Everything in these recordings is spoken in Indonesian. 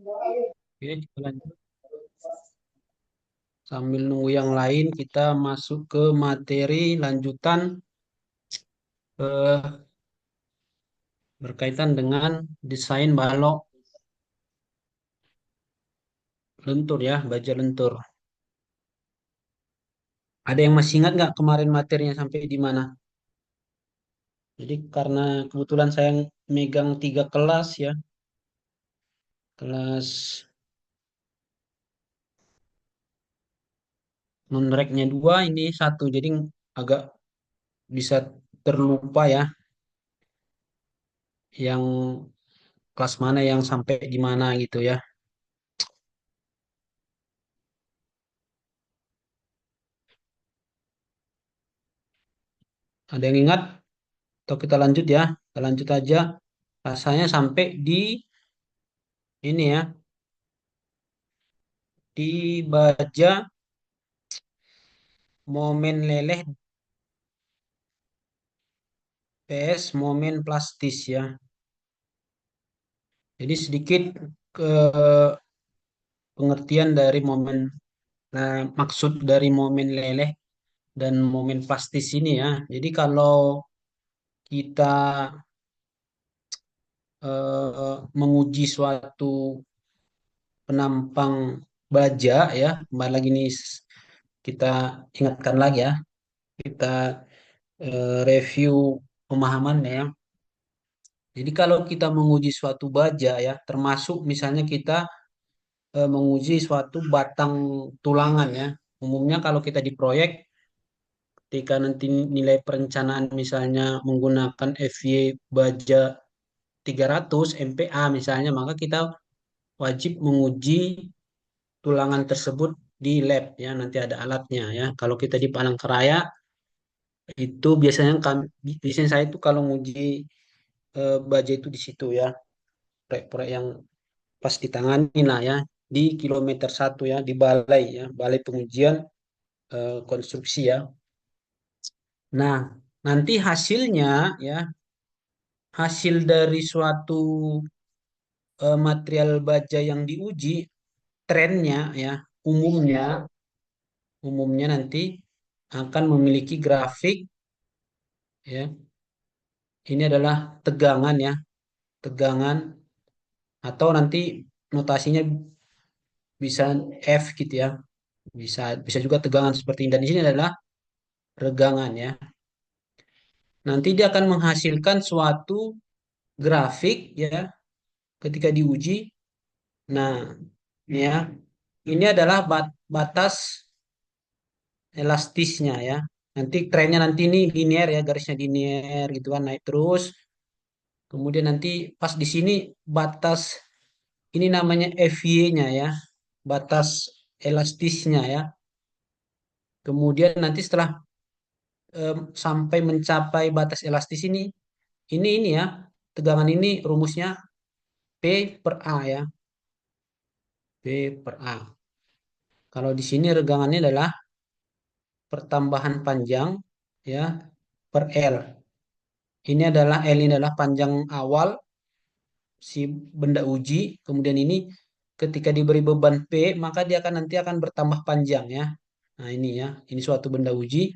Oke, kita lanjut. Sambil nunggu yang lain, kita masuk ke materi lanjutan eh, berkaitan dengan desain balok lentur ya, baja lentur. Ada yang masih ingat nggak kemarin materinya sampai di mana? Jadi karena kebetulan saya megang 3 kelas ya, kelas non-reknya 2, ini satu, jadi agak bisa terlupa ya, yang kelas mana yang sampai di mana gitu ya. Ada yang ingat? Atau kita lanjut ya? Kita lanjut aja. Rasanya sampai di ini ya, di baja momen leleh PS momen plastis ya. Jadi sedikit ke pengertian dari momen, maksud dari momen leleh dan momen plastis ini ya. Jadi kalau kita menguji suatu penampang baja ya, kembali lagi nih kita ingatkan lagi ya, kita review pemahamannya ya. Jadi kalau kita menguji suatu baja ya, termasuk misalnya kita menguji suatu batang tulangan ya. Umumnya kalau kita di proyek, ketika nanti nilai perencanaan misalnya menggunakan FY baja 300 MPa misalnya, maka kita wajib menguji tulangan tersebut di lab ya, nanti ada alatnya ya. Kalau kita di Palangkaraya itu biasanya biasanya saya itu kalau nguji baja itu di situ ya, proyek-proyek yang pas ditangani lah ya, di kilometer 1 ya, di balai ya, balai pengujian konstruksi ya. Nah, nanti hasilnya ya, hasil dari suatu material baja yang diuji, trennya ya, umumnya umumnya nanti akan memiliki grafik ya. Ini adalah tegangan ya, tegangan, atau nanti notasinya bisa F gitu ya. Bisa bisa juga tegangan seperti ini, dan di sini adalah regangan ya. Nanti dia akan menghasilkan suatu grafik ya ketika diuji. Nah, ini ya. Ini adalah batas elastisnya ya. Nanti trennya nanti ini linear ya, garisnya linear gitu kan, naik terus. Kemudian nanti pas di sini batas ini namanya FY-nya ya, batas elastisnya ya. Kemudian nanti setelah sampai mencapai batas elastis ini ya, tegangan ini rumusnya P per A ya, P per A. Kalau di sini regangannya adalah pertambahan panjang ya per L. Ini adalah panjang awal si benda uji. Kemudian ini ketika diberi beban P, maka dia akan nanti akan bertambah panjang ya. Nah, ini ya, ini suatu benda uji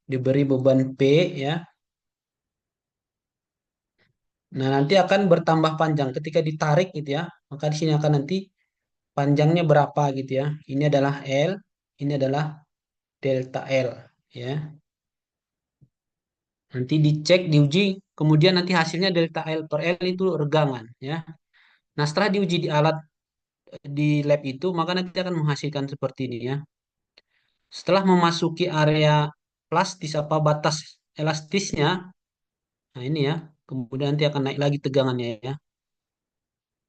diberi beban P ya. Nah, nanti akan bertambah panjang ketika ditarik gitu ya. Maka di sini akan nanti panjangnya berapa gitu ya. Ini adalah L, ini adalah delta L ya. Nanti dicek, diuji, kemudian nanti hasilnya delta L per L itu regangan ya. Nah, setelah diuji di alat di lab itu, maka nanti akan menghasilkan seperti ini ya. Setelah memasuki area plastis apa batas elastisnya, nah ini ya, kemudian nanti akan naik lagi tegangannya ya.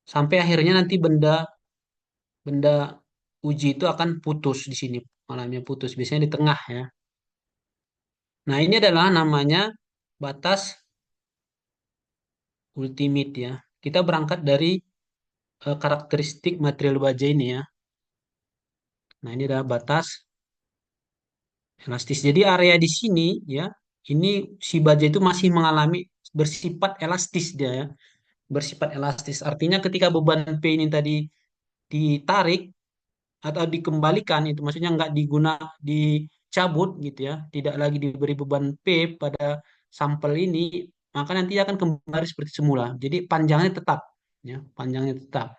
Sampai akhirnya nanti benda benda uji itu akan putus di sini, malamnya putus, biasanya di tengah ya. Nah, ini adalah namanya batas ultimate ya. Kita berangkat dari karakteristik material baja ini ya. Nah, ini adalah batas elastis. Jadi area di sini ya, ini si baja itu masih mengalami bersifat elastis dia ya. Bersifat elastis. Artinya ketika beban P ini tadi ditarik atau dikembalikan, itu maksudnya nggak dicabut gitu ya, tidak lagi diberi beban P pada sampel ini, maka nanti akan kembali seperti semula. Jadi panjangnya tetap, ya, panjangnya tetap.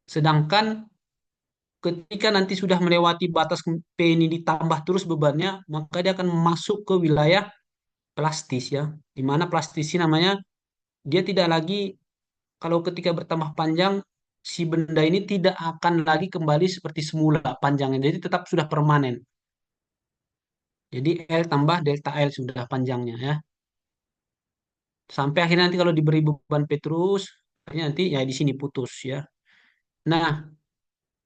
Sedangkan ketika nanti sudah melewati batas P ini ditambah terus bebannya, maka dia akan masuk ke wilayah plastis ya. Di mana plastis ini namanya dia tidak lagi, kalau ketika bertambah panjang, si benda ini tidak akan lagi kembali seperti semula panjangnya. Jadi tetap sudah permanen. Jadi L tambah delta L sudah panjangnya ya. Sampai akhirnya nanti kalau diberi beban P terus, akhirnya nanti ya di sini putus ya. Nah,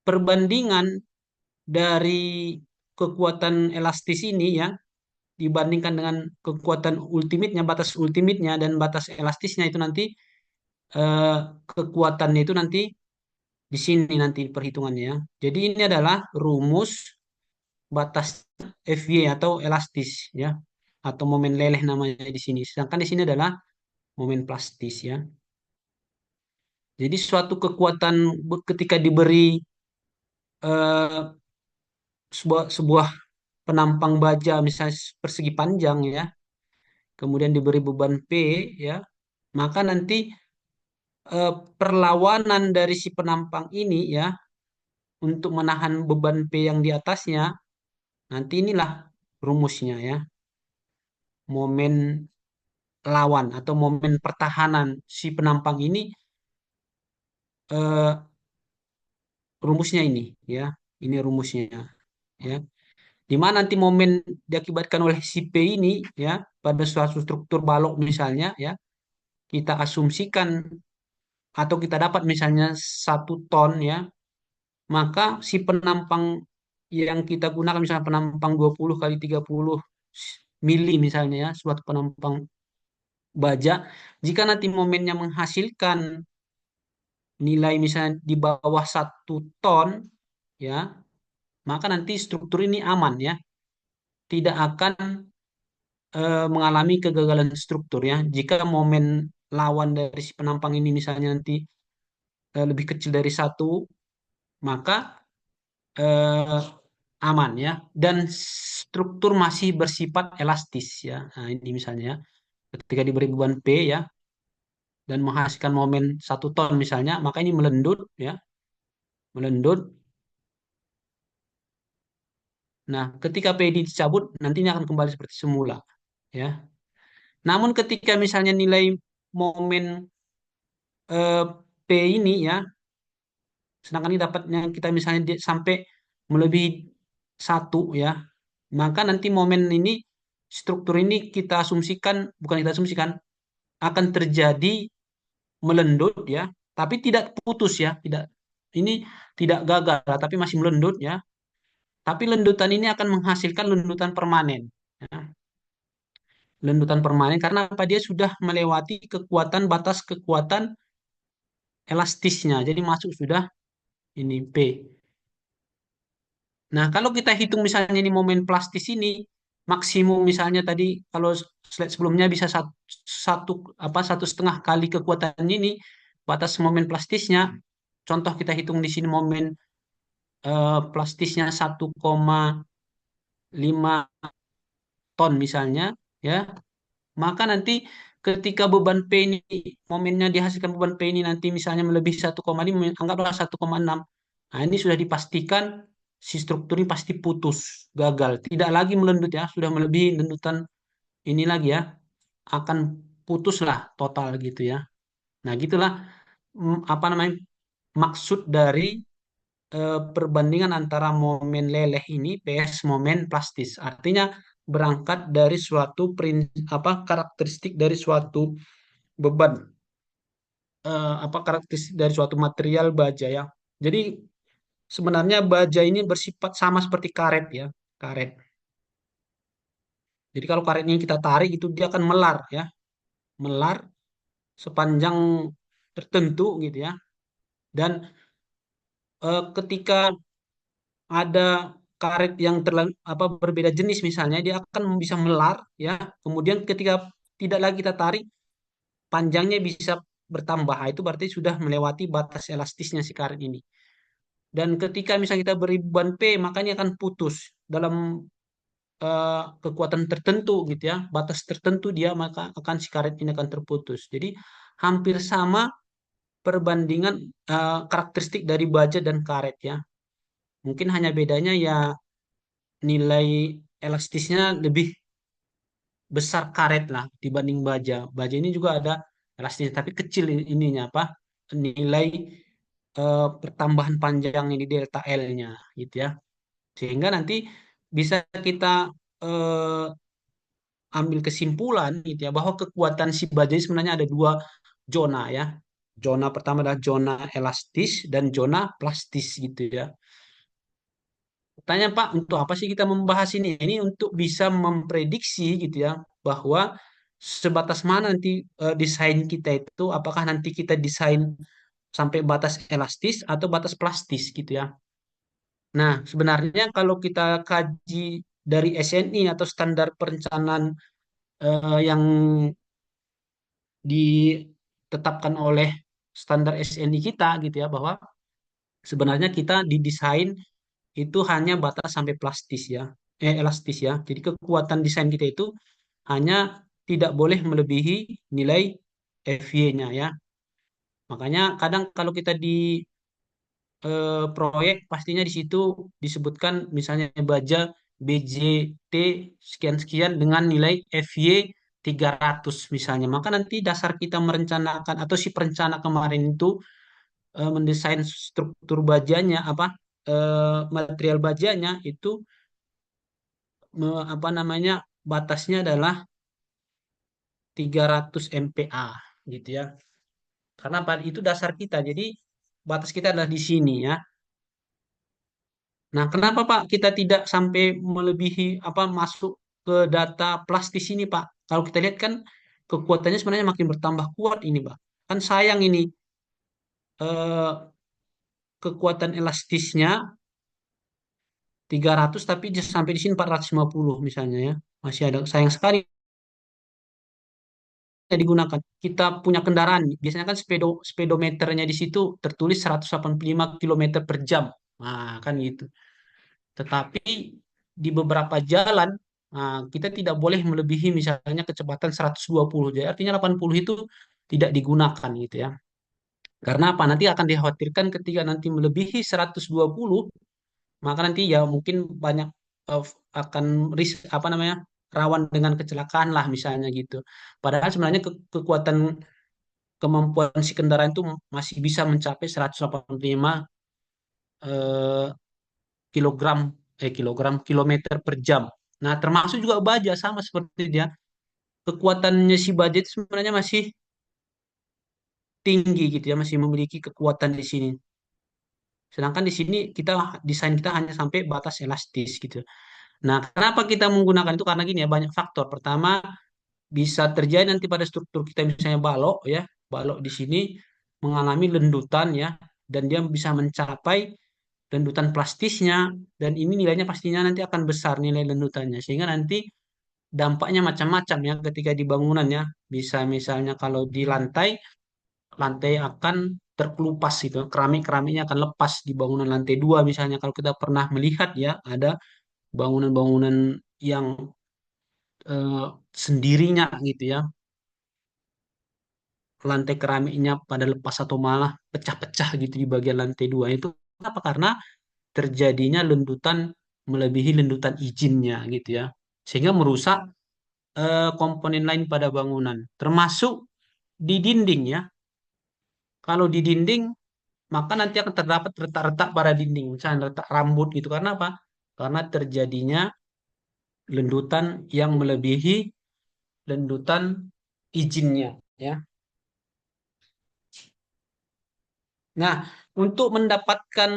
perbandingan dari kekuatan elastis ini ya dibandingkan dengan kekuatan ultimate-nya, batas ultimate-nya dan batas elastisnya itu nanti, eh, kekuatannya itu nanti di sini nanti perhitungannya ya. Jadi ini adalah rumus batas Fy atau elastis ya, atau momen leleh namanya di sini. Sedangkan di sini adalah momen plastis ya. Jadi suatu kekuatan ketika diberi eh, sebuah penampang baja misalnya persegi panjang ya, kemudian diberi beban P ya, maka nanti perlawanan dari si penampang ini ya untuk menahan beban P yang di atasnya, nanti inilah rumusnya ya, momen lawan atau momen pertahanan si penampang ini, eh, rumusnya ini ya, ini rumusnya ya. Di mana nanti momen diakibatkan oleh si P ini ya pada suatu struktur balok misalnya ya, kita asumsikan atau kita dapat misalnya 1 ton ya, maka si penampang yang kita gunakan misalnya penampang 20 kali 30 mili misalnya ya, suatu penampang baja, jika nanti momennya menghasilkan nilai misalnya di bawah 1 ton ya, maka nanti struktur ini aman ya, tidak akan mengalami kegagalan struktur ya. Jika momen lawan dari si penampang ini misalnya nanti lebih kecil dari 1, maka eh, aman ya. Dan struktur masih bersifat elastis ya. Nah, ini misalnya ya, ketika diberi beban P ya dan menghasilkan momen 1 ton misalnya, maka ini melendut ya, melendut. Nah, ketika P dicabut, nantinya akan kembali seperti semula ya. Namun ketika misalnya nilai momen eh, P ini ya, sedangkan ini dapatnya kita misalnya sampai melebihi 1 ya, maka nanti momen ini, struktur ini kita asumsikan, bukan kita asumsikan, akan terjadi melendut ya, tapi tidak putus ya, tidak, ini tidak gagal, tapi masih melendut ya. Tapi lendutan ini akan menghasilkan lendutan permanen. Ya. Lendutan permanen karena apa? Dia sudah melewati kekuatan batas kekuatan elastisnya. Jadi masuk sudah ini P. Nah, kalau kita hitung misalnya ini momen plastis ini maksimum misalnya tadi kalau slide sebelumnya bisa satu, apa 1,5 kali kekuatan ini batas momen plastisnya. Contoh kita hitung di sini momen plastisnya 1,5 ton misalnya ya. Maka nanti ketika beban P ini momennya dihasilkan beban P ini nanti misalnya melebihi 1,5, anggaplah 1,6. Nah, ini sudah dipastikan si struktur ini pasti putus, gagal, tidak lagi melendut ya, sudah melebihi lendutan ini lagi ya, akan putuslah total gitu ya. Nah, gitulah apa namanya maksud dari perbandingan antara momen leleh ini PS momen plastis. Artinya berangkat dari suatu apa karakteristik dari suatu beban, apa karakteristik dari suatu material baja ya. Jadi sebenarnya baja ini bersifat sama seperti karet ya, karet. Jadi kalau karet ini kita tarik itu dia akan melar ya, melar sepanjang tertentu gitu ya. Dan ketika ada karet yang apa berbeda jenis misalnya, dia akan bisa melar ya. Kemudian ketika tidak lagi kita tarik, panjangnya bisa bertambah. Nah, itu berarti sudah melewati batas elastisnya si karet ini. Dan ketika misalnya kita beri beban P, maka ini akan putus dalam kekuatan tertentu gitu ya, batas tertentu dia maka akan si karet ini akan terputus. Jadi hampir sama perbandingan karakteristik dari baja dan karet ya. Mungkin hanya bedanya ya nilai elastisnya lebih besar karet lah dibanding baja. Baja ini juga ada elastis tapi kecil ininya apa? Nilai pertambahan panjang ini delta L-nya gitu ya. Sehingga nanti bisa kita eh, ambil kesimpulan gitu ya bahwa kekuatan si baja ini sebenarnya ada dua zona ya. Zona pertama adalah zona elastis dan zona plastis gitu ya. Tanya Pak, untuk apa sih kita membahas ini? Ini untuk bisa memprediksi gitu ya bahwa sebatas mana nanti desain kita itu, apakah nanti kita desain sampai batas elastis atau batas plastis gitu ya. Nah, sebenarnya kalau kita kaji dari SNI atau standar perencanaan yang ditetapkan oleh standar SNI kita gitu ya bahwa sebenarnya kita didesain itu hanya batas sampai plastis ya, elastis ya. Jadi kekuatan desain kita itu hanya tidak boleh melebihi nilai FY-nya ya. Makanya kadang kalau kita di proyek pastinya di situ disebutkan misalnya baja BJT sekian-sekian dengan nilai FY 300 misalnya. Maka nanti dasar kita merencanakan atau si perencana kemarin itu mendesain struktur bajanya apa material bajanya itu apa namanya batasnya adalah 300 MPa gitu ya. Karena itu dasar kita. Jadi batas kita adalah di sini ya. Nah, kenapa Pak kita tidak sampai melebihi apa masuk ke data plastis ini Pak? Kalau kita lihat kan kekuatannya sebenarnya makin bertambah kuat ini Pak. Kan sayang ini eh, kekuatan elastisnya 300 tapi sampai di sini 450 misalnya ya. Masih ada sayang sekali yang digunakan. Kita punya kendaraan, biasanya kan speedometernya di situ tertulis 185 km per jam. Nah, kan gitu. Tetapi di beberapa jalan kita tidak boleh melebihi misalnya kecepatan 120. Jadi artinya 80 itu tidak digunakan gitu ya. Karena apa? Nanti akan dikhawatirkan ketika nanti melebihi 120, maka nanti ya mungkin banyak eh, akan risk apa namanya? Rawan dengan kecelakaan lah misalnya gitu. Padahal sebenarnya kekuatan kemampuan si kendaraan itu masih bisa mencapai 185 eh, kilogram kilometer per jam. Nah, termasuk juga baja sama seperti dia. Kekuatannya si baja itu sebenarnya masih tinggi gitu ya, masih memiliki kekuatan di sini. Sedangkan di sini kita desain kita hanya sampai batas elastis gitu. Nah, kenapa kita menggunakan itu? Karena gini ya, banyak faktor. Pertama, bisa terjadi nanti pada struktur kita misalnya balok ya, balok di sini mengalami lendutan ya, dan dia bisa mencapai lendutan plastisnya dan ini nilainya pastinya nanti akan besar nilai lendutannya sehingga nanti dampaknya macam-macam ya ketika di bangunannya bisa misalnya kalau di lantai lantai akan terkelupas itu keramik-keramiknya akan lepas di bangunan lantai dua misalnya kalau kita pernah melihat ya ada bangunan-bangunan yang eh, sendirinya gitu ya lantai keramiknya pada lepas atau malah pecah-pecah gitu di bagian lantai dua itu apa karena terjadinya lendutan melebihi lendutan izinnya gitu ya sehingga merusak komponen lain pada bangunan termasuk di dinding ya kalau di dinding maka nanti akan terdapat retak-retak pada dinding misalnya retak rambut gitu karena apa karena terjadinya lendutan yang melebihi lendutan izinnya ya nah untuk mendapatkan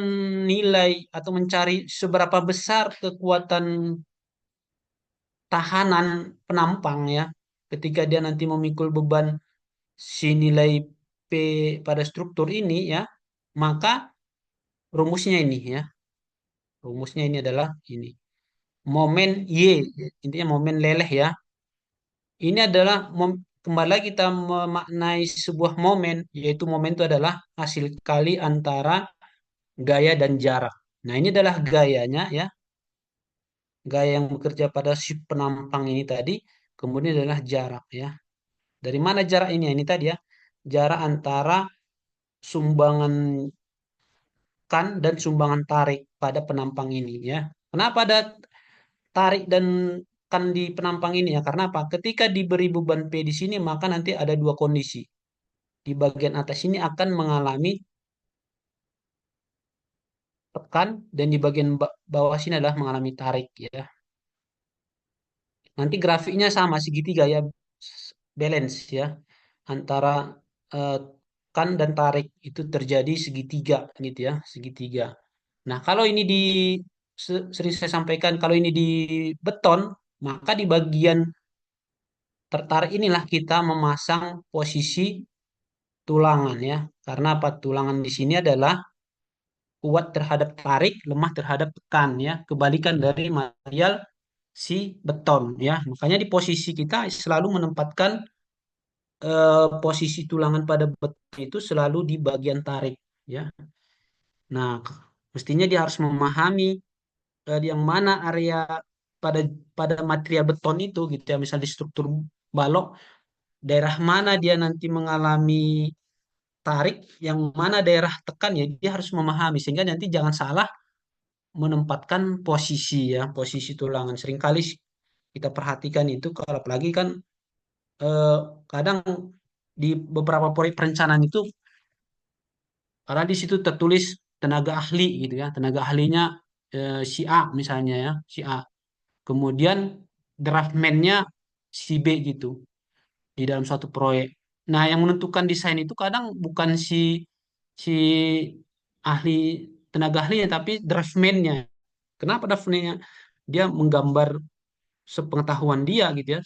nilai atau mencari seberapa besar kekuatan tahanan penampang ya ketika dia nanti memikul beban si nilai P pada struktur ini ya maka rumusnya ini ya rumusnya ini adalah ini momen Y intinya momen leleh ya ini adalah kembali lagi kita memaknai sebuah momen yaitu momen itu adalah hasil kali antara gaya dan jarak. Nah, ini adalah gayanya ya, gaya yang bekerja pada si penampang ini tadi, kemudian adalah jarak ya. Dari mana jarak ini? Ini tadi ya, jarak antara sumbangan kan dan sumbangan tarik pada penampang ini ya. Kenapa ada tarik dan kan di penampang ini ya? Karena apa? Ketika diberi beban P di sini, maka nanti ada dua kondisi. Di bagian atas ini akan mengalami tekan dan di bagian bawah sini adalah mengalami tarik ya. Nanti grafiknya sama segitiga ya, balance ya antara eh, kan dan tarik itu terjadi segitiga gitu ya, segitiga. Nah, kalau ini sering saya sampaikan kalau ini di beton, maka di bagian tertarik inilah kita memasang posisi tulangan ya. Karena apa? Tulangan di sini adalah kuat terhadap tarik, lemah terhadap tekan ya. Kebalikan dari material si beton ya. Makanya di posisi kita selalu menempatkan posisi tulangan pada beton itu selalu di bagian tarik ya. Nah, mestinya dia harus memahami yang mana area pada pada material beton itu gitu ya. Misalnya di struktur balok, daerah mana dia nanti mengalami tarik, yang mana daerah tekan ya dia harus memahami sehingga nanti jangan salah menempatkan posisi ya, posisi tulangan. Seringkali kita perhatikan itu kalau apalagi kan eh, kadang di beberapa proyek perencanaan itu karena di situ tertulis tenaga ahli gitu ya, tenaga ahlinya si A misalnya ya, si A. Kemudian draftman-nya si B gitu di dalam suatu proyek. Nah, yang menentukan desain itu kadang bukan si ahli tenaga ahlinya tapi draftman-nya. Kenapa draftman-nya? Dia menggambar sepengetahuan dia gitu ya.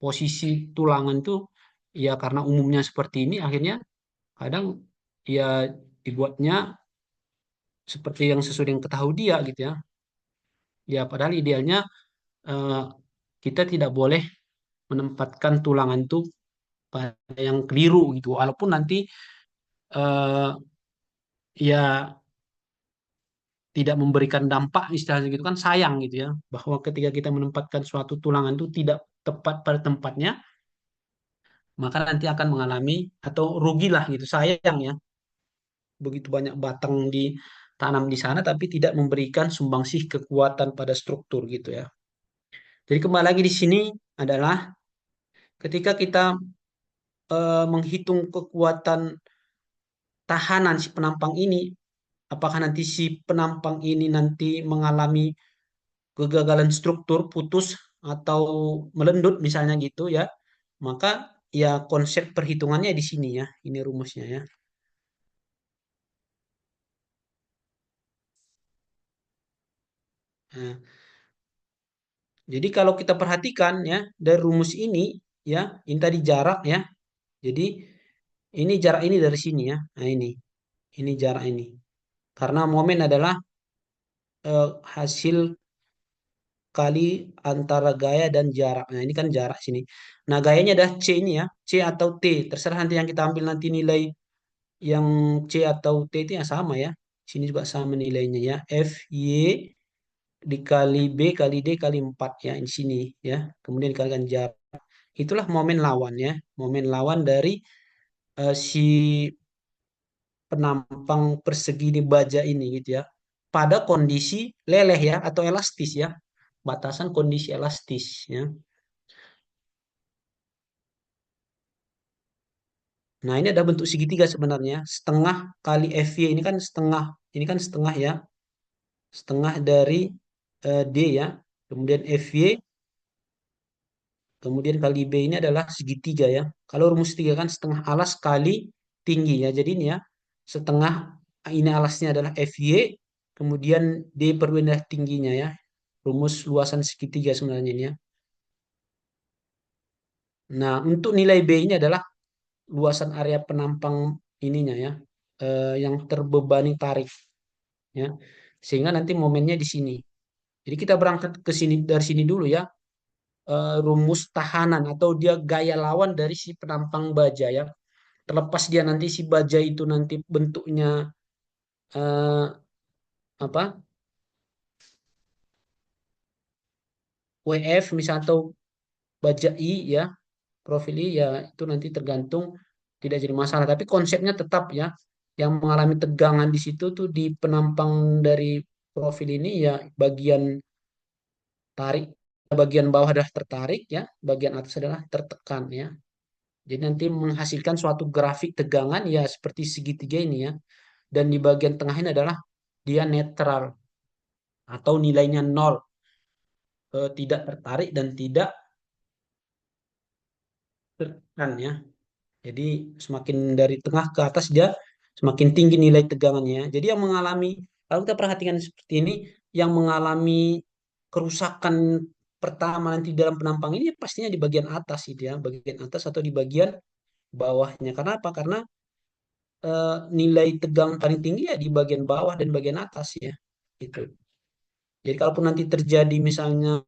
Posisi tulangan itu ya karena umumnya seperti ini akhirnya kadang ya dibuatnya seperti yang sesuai dengan ketahui dia gitu ya. Ya padahal idealnya eh, kita tidak boleh menempatkan tulangan itu pada yang keliru gitu. Walaupun nanti eh, ya tidak memberikan dampak istilahnya gitu kan sayang gitu ya. Bahwa ketika kita menempatkan suatu tulangan itu tidak tepat pada tempatnya, maka nanti akan mengalami atau rugilah gitu. Sayang ya. Begitu banyak batang ditanam di sana tapi tidak memberikan sumbangsih kekuatan pada struktur gitu ya. Jadi kembali lagi di sini adalah ketika kita menghitung kekuatan tahanan si penampang ini, apakah nanti si penampang ini nanti mengalami kegagalan struktur, putus atau melendut misalnya gitu ya, maka ya konsep perhitungannya di sini ya, ini rumusnya ya. Nah, jadi kalau kita perhatikan ya dari rumus ini ya, ini tadi jarak ya. Jadi ini jarak ini dari sini ya. Nah ini jarak ini. Karena momen adalah hasil kali antara gaya dan jarak. Nah, ini kan jarak sini. Nah, gayanya adalah C ini ya, C atau T. Terserah nanti yang kita ambil nanti nilai yang C atau T itu yang sama ya. Sini juga sama nilainya ya. F, Y dikali B kali D kali 4 ya. Di sini ya. Kemudian dikalikan jarak. Itulah momen lawan ya. Momen lawan dari si penampang persegi di baja ini gitu ya. Pada kondisi leleh ya atau elastis ya. Batasan kondisi elastis ya. Nah, ini ada bentuk segitiga sebenarnya. Setengah kali FY ini kan setengah. Ini kan setengah ya. Setengah dari D ya. Kemudian FY, kemudian kali B ini adalah segitiga ya. Kalau rumus tiga kan setengah alas kali tinggi ya. Jadi ini ya. Setengah ini alasnya adalah FY. Kemudian D per W adalah tingginya ya. Rumus luasan segitiga sebenarnya ini ya. Nah, untuk nilai B ini adalah luasan area penampang ininya ya. Yang terbebani tarik. Ya. Sehingga nanti momennya di sini. Jadi kita berangkat ke sini dari sini dulu ya. Rumus tahanan atau dia gaya lawan dari si penampang baja ya. Terlepas dia nanti si baja itu nanti bentuknya eh, apa WF misalnya atau baja I ya, profil I ya, itu nanti tergantung, tidak jadi masalah. Tapi konsepnya tetap ya, yang mengalami tegangan di situ tuh di penampang dari profil ini ya, bagian tarik, bagian bawah adalah tertarik ya, bagian atas adalah tertekan ya. Jadi nanti menghasilkan suatu grafik tegangan ya seperti segitiga ini ya. Dan di bagian tengah ini adalah dia netral atau nilainya nol, tidak tertarik dan tidak tertekan ya. Jadi semakin dari tengah ke atas dia semakin tinggi nilai tegangannya. Jadi yang mengalami, kalau kita perhatikan seperti ini, yang mengalami kerusakan pertama nanti dalam penampang ini pastinya di bagian atas itu ya, bagian atas atau di bagian bawahnya. Karena apa? Karena nilai tegang paling tinggi ya di bagian bawah dan bagian atas ya. Gitu. Jadi kalaupun nanti terjadi misalnya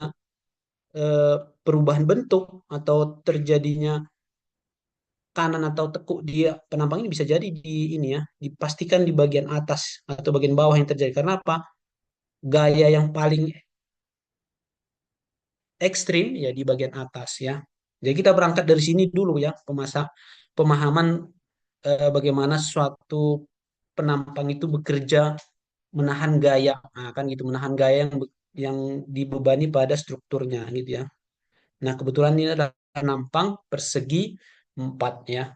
eh, perubahan bentuk atau terjadinya kanan atau tekuk dia penampang ini bisa jadi di ini ya, dipastikan di bagian atas atau bagian bawah yang terjadi. Karena apa? Gaya yang paling ekstrim ya di bagian atas ya. Jadi kita berangkat dari sini dulu ya, pemahaman bagaimana suatu penampang itu bekerja menahan gaya. Nah, kan gitu, menahan gaya yang dibebani pada strukturnya gitu ya. Nah, kebetulan ini adalah penampang persegi 4 ya.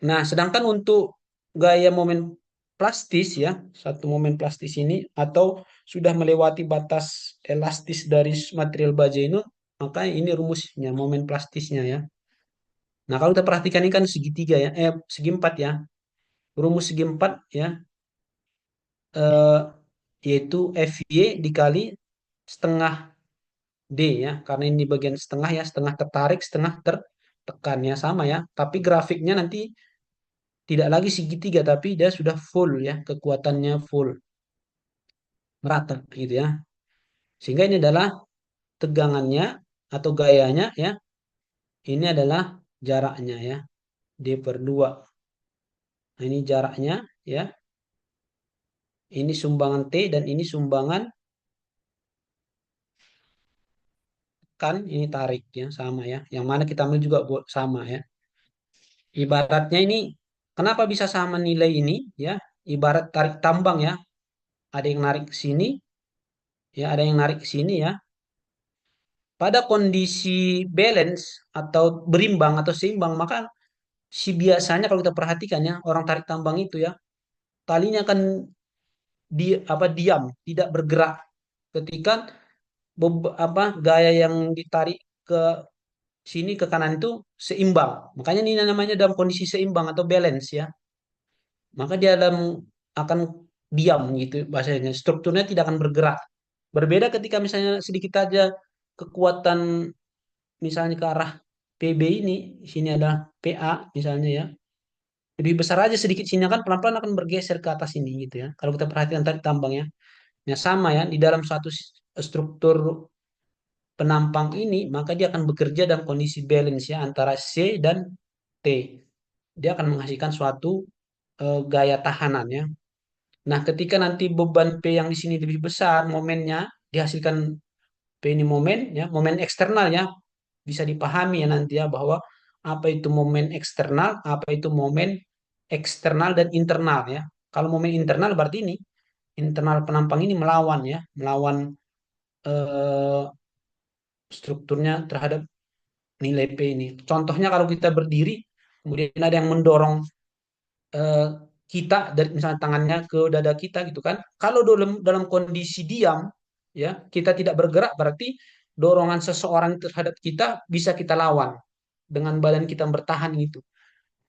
Nah, sedangkan untuk gaya momen plastis ya, satu momen plastis ini atau sudah melewati batas elastis dari material baja ini, maka ini rumusnya momen plastisnya ya. Nah, kalau kita perhatikan ini kan segitiga ya, segi 4 ya. Rumus segi 4 ya, eh, yaitu FY dikali setengah D ya, karena ini bagian setengah ya, setengah tertarik, setengah tertekan ya, sama ya. Tapi grafiknya nanti tidak lagi segitiga tapi dia sudah full ya, kekuatannya full merata gitu ya, sehingga ini adalah tegangannya atau gayanya ya, ini adalah jaraknya ya, D per 2. Nah, ini jaraknya ya, ini sumbangan T dan ini sumbangan kan, ini tarik ya, sama ya, yang mana kita ambil juga sama ya, ibaratnya ini kenapa bisa sama nilai ini ya, ibarat tarik tambang ya, ada yang narik ke sini ya, ada yang narik ke sini ya. Pada kondisi balance atau berimbang atau seimbang, maka si biasanya kalau kita perhatikan ya, orang tarik tambang itu ya, talinya akan diam, tidak bergerak ketika gaya yang ditarik ke sini ke kanan itu seimbang. Makanya ini namanya dalam kondisi seimbang atau balance ya. Maka dia akan diam gitu bahasanya. Strukturnya tidak akan bergerak. Berbeda ketika misalnya sedikit aja kekuatan misalnya ke arah PB ini, sini adalah PA misalnya ya. Lebih besar aja sedikit sini kan pelan-pelan akan bergeser ke atas ini gitu ya. Kalau kita perhatikan tadi tambangnya. Ya sama ya, di dalam suatu struktur penampang ini, maka dia akan bekerja dalam kondisi balance ya antara C dan T. Dia akan menghasilkan suatu gaya tahanan ya. Nah, ketika nanti beban P yang di sini lebih besar, momennya dihasilkan P ini momen ya, momen eksternal ya. Bisa dipahami ya nanti ya bahwa apa itu momen eksternal, apa itu momen eksternal dan internal ya. Kalau momen internal berarti ini internal penampang ini melawan ya, melawan eh, strukturnya terhadap nilai P ini. Contohnya kalau kita berdiri, kemudian ada yang mendorong eh, kita dari misalnya tangannya ke dada kita gitu kan. Kalau dalam dalam kondisi diam ya, kita tidak bergerak berarti dorongan seseorang terhadap kita bisa kita lawan dengan badan kita bertahan itu.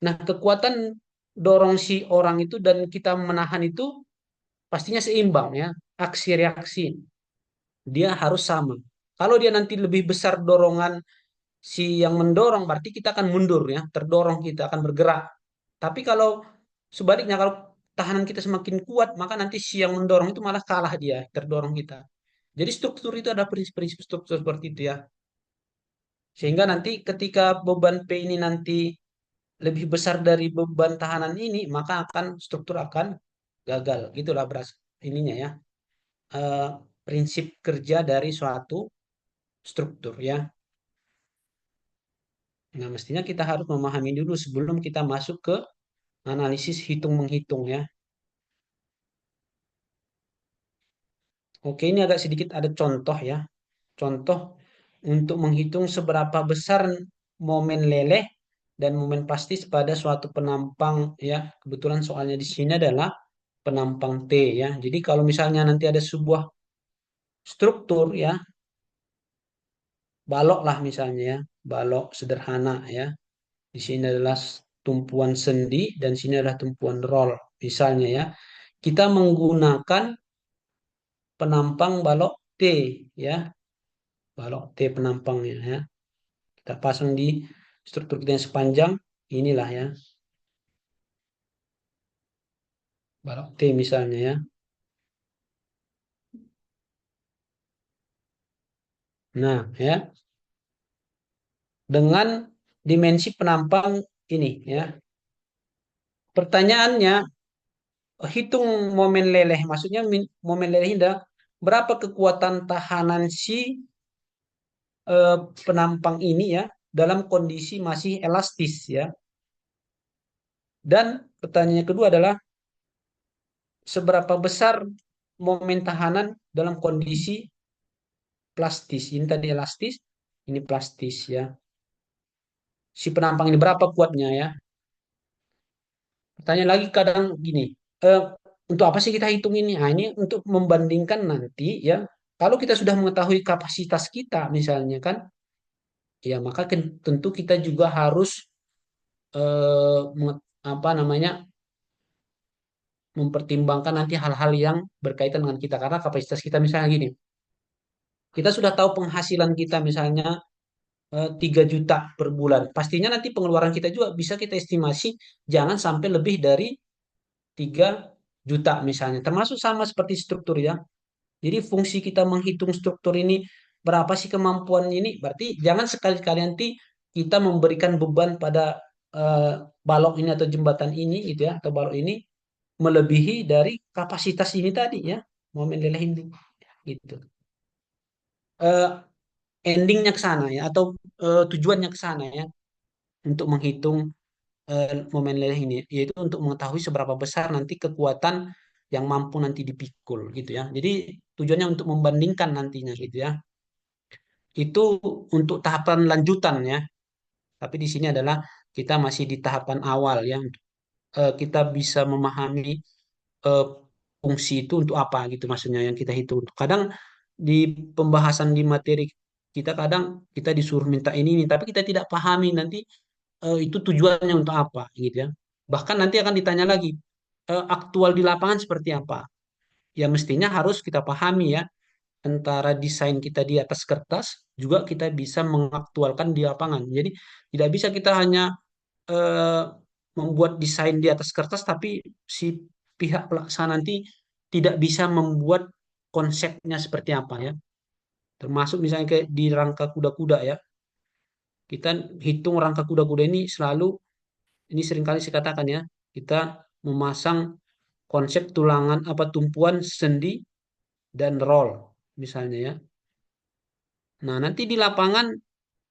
Nah, kekuatan dorong si orang itu dan kita menahan itu pastinya seimbang ya. Aksi reaksi dia harus sama. Kalau dia nanti lebih besar dorongan si yang mendorong berarti kita akan mundur ya, terdorong kita akan bergerak. Tapi kalau sebaliknya, kalau tahanan kita semakin kuat, maka nanti si yang mendorong itu malah kalah dia, terdorong kita. Jadi struktur itu ada prinsip-prinsip struktur seperti itu ya. Sehingga nanti ketika beban P ini nanti lebih besar dari beban tahanan ini, maka struktur akan gagal. Gitulah ininya ya. Eh, Prinsip kerja dari suatu struktur ya. Nah, mestinya kita harus memahami dulu sebelum kita masuk ke analisis hitung menghitung ya. Oke, ini agak sedikit ada contoh ya. Contoh untuk menghitung seberapa besar momen leleh dan momen plastis pada suatu penampang ya. Kebetulan soalnya di sini adalah penampang T ya. Jadi kalau misalnya nanti ada sebuah struktur ya, balok lah misalnya ya, balok sederhana ya. Di sini adalah tumpuan sendi dan sini adalah tumpuan roll misalnya ya. Kita menggunakan penampang balok T ya, balok T penampangnya ya. Kita pasang di struktur kita yang sepanjang inilah ya, balok T misalnya ya. Nah, ya, dengan dimensi penampang ini ya. Pertanyaannya, hitung momen leleh. Maksudnya momen leleh ini adalah berapa kekuatan tahanan si eh, penampang ini ya dalam kondisi masih elastis ya. Dan pertanyaan kedua adalah seberapa besar momen tahanan dalam kondisi plastis. Ini tadi elastis, ini plastis ya. Si penampang ini berapa kuatnya ya? Pertanyaan lagi kadang gini, eh, untuk apa sih kita hitung ini? Nah, ini untuk membandingkan nanti ya. Kalau kita sudah mengetahui kapasitas kita misalnya kan, ya maka tentu kita juga harus apa namanya mempertimbangkan nanti hal-hal yang berkaitan dengan kita karena kapasitas kita misalnya gini. Kita sudah tahu penghasilan kita misalnya 3 juta per bulan. Pastinya nanti pengeluaran kita juga bisa kita estimasi jangan sampai lebih dari 3 juta misalnya. Termasuk sama seperti struktur ya. Jadi fungsi kita menghitung struktur ini berapa sih kemampuan ini? Berarti jangan sekali-kali nanti kita memberikan beban pada balok ini atau jembatan ini gitu ya atau balok ini melebihi dari kapasitas ini tadi ya momen leleh ini gitu. Eh, Endingnya ke sana ya atau tujuannya ke sana ya untuk menghitung momen leleh ini yaitu untuk mengetahui seberapa besar nanti kekuatan yang mampu nanti dipikul gitu ya. Jadi tujuannya untuk membandingkan nantinya gitu ya. Itu untuk tahapan lanjutan ya. Tapi di sini adalah kita masih di tahapan awal ya. Kita bisa memahami eh, fungsi itu untuk apa gitu maksudnya yang kita hitung. Kadang di pembahasan di materi kita kadang kita disuruh minta ini, tapi kita tidak pahami nanti itu tujuannya untuk apa gitu ya. Bahkan nanti akan ditanya lagi aktual di lapangan seperti apa. Ya mestinya harus kita pahami ya antara desain kita di atas kertas juga kita bisa mengaktualkan di lapangan. Jadi tidak bisa kita hanya eh, membuat desain di atas kertas tapi si pihak pelaksana nanti tidak bisa membuat konsepnya seperti apa ya. Termasuk misalnya kayak di rangka kuda-kuda ya. Kita hitung rangka kuda-kuda ini selalu ini seringkali saya katakan ya, kita memasang konsep tulangan apa tumpuan sendi dan roll misalnya ya. Nah, nanti di lapangan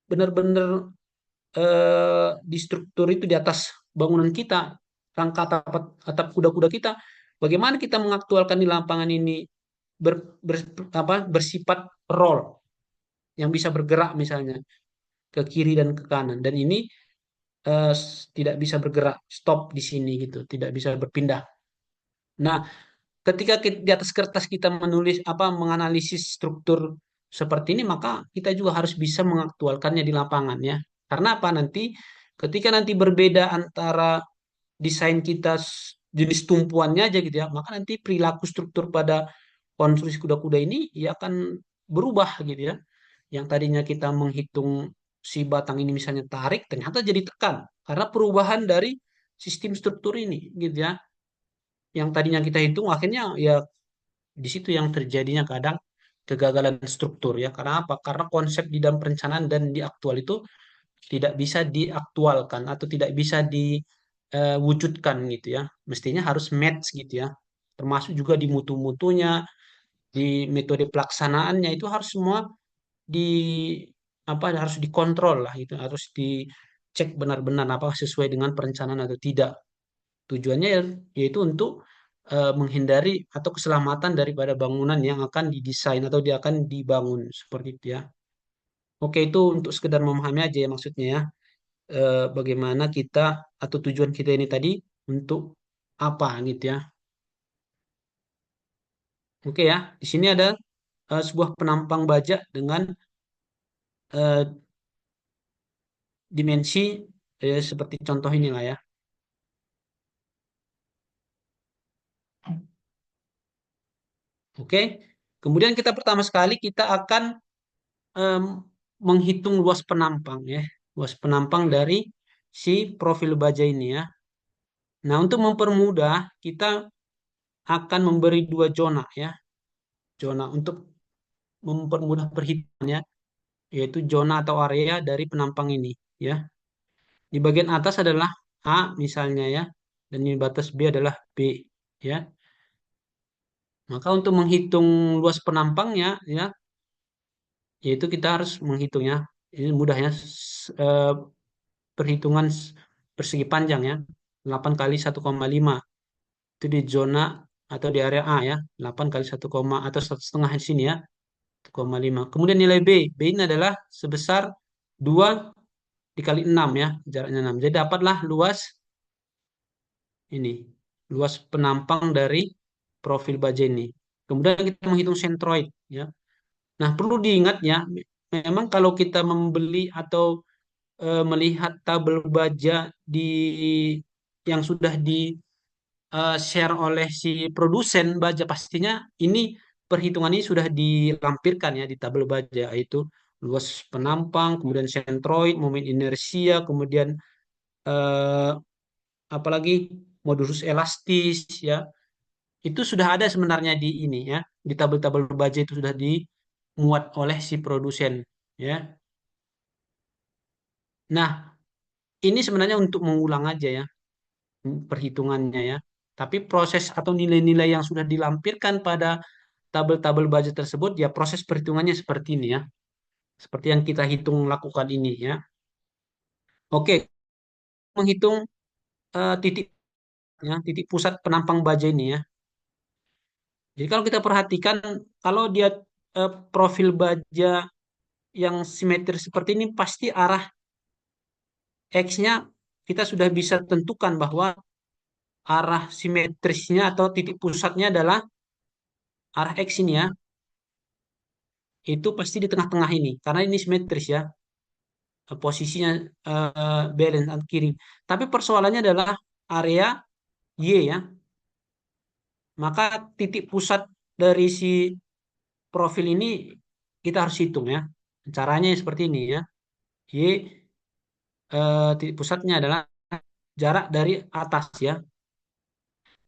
benar-benar di struktur itu di atas bangunan kita, rangka atap kuda-kuda kita, bagaimana kita mengaktualkan di lapangan ini bersifat roll yang bisa bergerak misalnya ke kiri dan ke kanan dan ini tidak bisa bergerak stop di sini gitu, tidak bisa berpindah. Nah, ketika di atas kertas kita menulis apa menganalisis struktur seperti ini maka kita juga harus bisa mengaktualkannya di lapangan ya karena apa nanti ketika nanti berbeda antara desain kita jenis tumpuannya aja gitu ya maka nanti perilaku struktur pada konstruksi kuda-kuda ini ya akan berubah gitu ya yang tadinya kita menghitung si batang ini misalnya tarik ternyata jadi tekan karena perubahan dari sistem struktur ini gitu ya yang tadinya kita hitung akhirnya ya di situ yang terjadinya kadang kegagalan struktur ya. Karena apa? Karena konsep di dalam perencanaan dan di aktual itu tidak bisa diaktualkan atau tidak bisa diwujudkan gitu ya. Mestinya harus match gitu ya. Termasuk juga di mutu-mutunya, di metode pelaksanaannya itu harus semua di apa harus dikontrol lah itu harus dicek benar-benar apa sesuai dengan perencanaan atau tidak. Tujuannya yaitu untuk menghindari atau keselamatan daripada bangunan yang akan didesain atau dia akan dibangun seperti itu ya. Oke, itu untuk sekedar memahami aja ya maksudnya ya. Bagaimana kita atau tujuan kita ini tadi untuk apa gitu ya. Oke ya, di sini ada sebuah penampang baja dengan eh, dimensi seperti contoh inilah ya. Oke. Kemudian kita pertama sekali kita akan em, menghitung luas penampang ya. Luas penampang dari si profil baja ini ya. Nah, untuk mempermudah kita akan memberi dua zona ya. Zona untuk mempermudah perhitungannya yaitu zona atau area dari penampang ini ya. Di bagian atas adalah A misalnya ya dan di batas B adalah B ya. Maka untuk menghitung luas penampangnya ya yaitu kita harus menghitungnya. Ini mudahnya perhitungan persegi panjang ya. 8 kali 1,5 itu di zona atau di area A ya. 8 kali 1, atau 1,5 di sini ya. 1,5. Kemudian nilai B. B ini adalah sebesar 2 dikali 6 ya. Jaraknya 6. Jadi dapatlah luas ini. Luas penampang dari profil baja ini. Kemudian kita menghitung sentroid ya. Nah, perlu diingat ya, memang kalau kita membeli atau melihat tabel baja di yang sudah di share oleh si produsen baja pastinya ini perhitungan ini sudah dilampirkan ya di tabel baja yaitu luas penampang, kemudian sentroid, momen inersia, kemudian eh, apalagi modulus elastis ya. Itu sudah ada sebenarnya di ini ya, di tabel-tabel baja itu sudah dimuat oleh si produsen ya. Nah, ini sebenarnya untuk mengulang aja ya perhitungannya ya. Tapi proses atau nilai-nilai yang sudah dilampirkan pada tabel-tabel budget tersebut ya proses perhitungannya seperti ini ya. Seperti yang kita hitung lakukan ini ya. Oke, menghitung titik ya, titik pusat penampang baja ini ya. Jadi kalau kita perhatikan kalau dia profil baja yang simetris seperti ini pasti arah X-nya kita sudah bisa tentukan bahwa arah simetrisnya atau titik pusatnya adalah arah X ini ya. Itu pasti di tengah-tengah ini karena ini simetris ya posisinya balance at kiri. Tapi persoalannya adalah area Y ya. Maka titik pusat dari si profil ini kita harus hitung ya. Caranya seperti ini ya. Y titik pusatnya adalah jarak dari atas ya.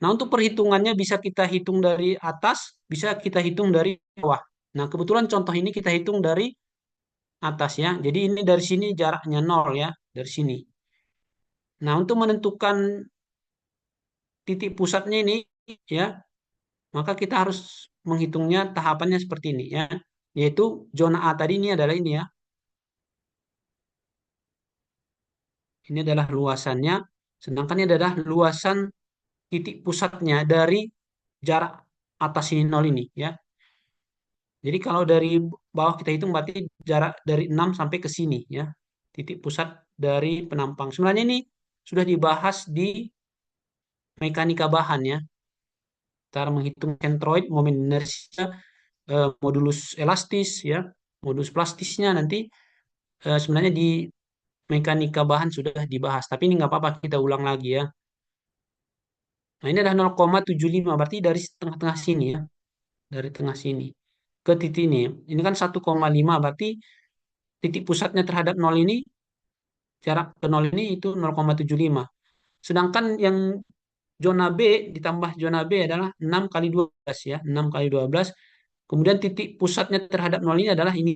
Nah, untuk perhitungannya bisa kita hitung dari atas, bisa kita hitung dari bawah. Nah, kebetulan contoh ini kita hitung dari atas ya. Jadi ini dari sini jaraknya nol ya, dari sini. Nah, untuk menentukan titik pusatnya ini ya, maka kita harus menghitungnya tahapannya seperti ini ya. Yaitu zona A tadi ini adalah ini ya. Ini adalah luasannya, sedangkan ini adalah luasan titik pusatnya dari jarak atas ini nol ini ya. Jadi kalau dari bawah kita hitung berarti jarak dari 6 sampai ke sini ya. Titik pusat dari penampang. Sebenarnya ini sudah dibahas di mekanika bahan ya. Cara menghitung centroid, momen inersia, modulus elastis ya, modulus plastisnya nanti sebenarnya di mekanika bahan sudah dibahas. Tapi ini nggak apa-apa kita ulang lagi ya. Nah ini adalah 0,75 berarti dari tengah-tengah sini ya, dari tengah sini ke titik ini. Ini kan 1,5 berarti titik pusatnya terhadap nol ini jarak ke nol ini itu 0,75. Sedangkan yang zona B ditambah zona B adalah 6 kali 12 ya, 6 kali 12. Kemudian titik pusatnya terhadap nol ini adalah ini